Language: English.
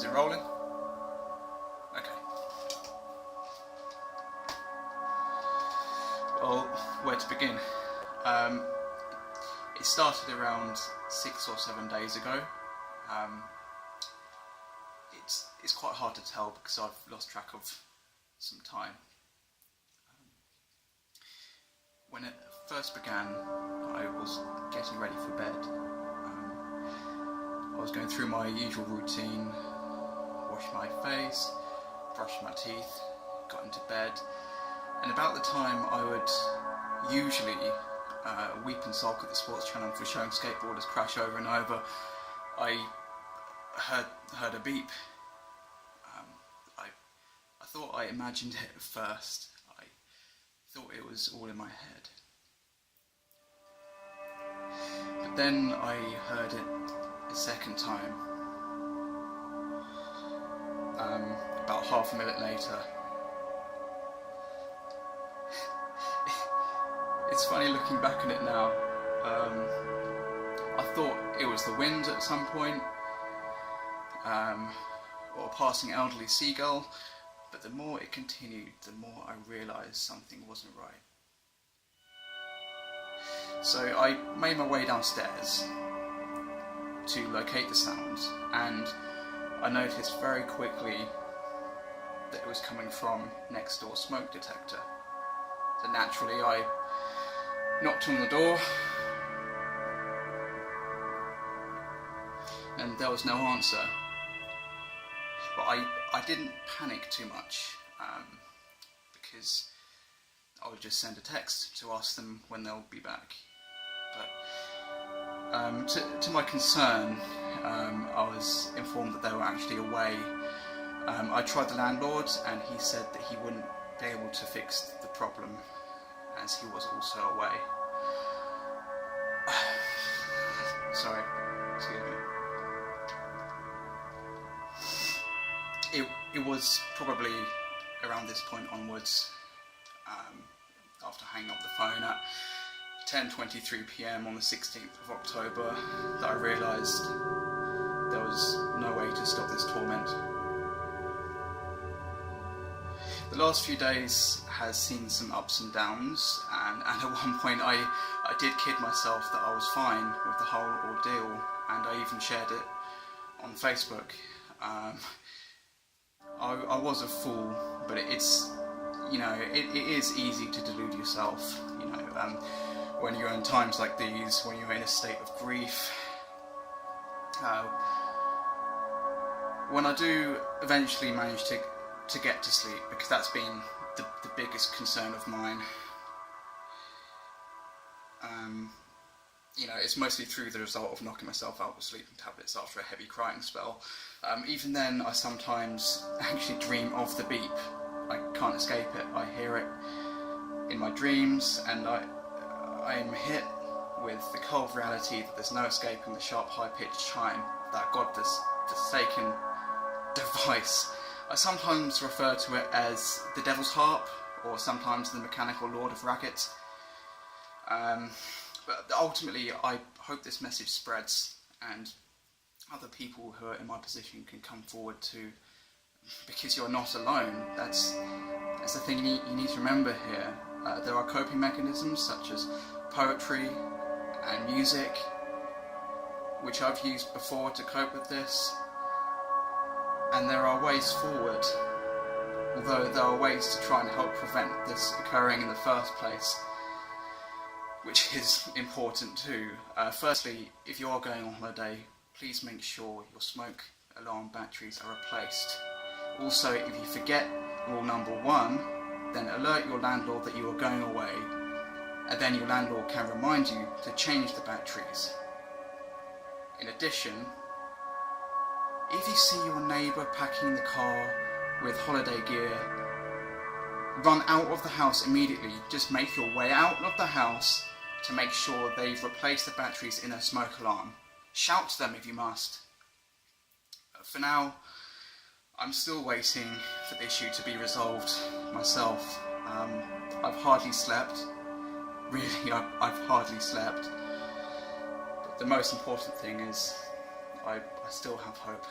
Is it rolling? Okay. Well, where to begin? It started around 6 or 7 days ago. It's quite hard to tell because I've lost track of some time. When it first began, I was getting ready for bed. I was going through my usual routine, washing my face, brushing my teeth, got into bed, and about the time I would usually weep and sulk at the sports channel for showing skateboarders crash over and over, I heard a beep. I thought I imagined it at first. I thought it was all in my head. But then I heard it a second time, about half a minute later. It's funny looking back on it now. I thought it was the wind at some point, or a passing elderly seagull, but the more it continued, the more I realised something wasn't right. So I made my way downstairs to locate the sounds, and I noticed very quickly that it was coming from next door smoke detector. So naturally I knocked on the door, and there was no answer. But I didn't panic too much, because I would just send a text to ask them when they'll be back. But to my concern, I was informed that they were actually away. I tried the landlord, and he said that he wouldn't be able to fix the problem as he was also away. Sorry, excuse me. It was probably around this point onwards, after hanging up the phone at 10:23 PM on the 16th of October, that I realised there was no way to stop this torment. The last few days has seen some ups and downs, and at one point I did kid myself that I was fine with the whole ordeal, and I even shared it on Facebook. I was a fool, but it's, you know, it is easy to delude yourself, you know, when you're in times like these, when you're in a state of grief. When I do eventually manage to get to sleep, because that's been the biggest concern of mine, you know, it's mostly through the result of knocking myself out with sleeping tablets after a heavy crying spell. Even then, I sometimes actually dream of the beep. I can't escape it. I hear it in my dreams, and I am hit with the cold reality that there's no escaping the sharp, high-pitched chime, that God-forsaken device. I sometimes refer to it as the Devil's Harp, or sometimes the Mechanical Lord of Racket. But ultimately, I hope this message spreads, and other people who are in my position can come forward too, because you're not alone. That's the thing you need to remember here. There are coping mechanisms such as poetry and music, which I've used before to cope with this, and there are ways forward, although there are ways to try and help prevent this occurring in the first place, which is important too. Firstly, if you are going on holiday, please make sure your smoke alarm batteries are replaced. Also, if you forget rule number 1, then alert your landlord that you are going away, and then your landlord can remind you to change the batteries. In addition, if you see your neighbour packing the car with holiday gear, run out of the house immediately. Just make your way out of the house to make sure they've replaced the batteries in their smoke alarm. Shout to them if you must. For now, I'm still waiting for the issue to be resolved myself. I've hardly slept. Really, I've hardly slept. But the most important thing is I still have hope.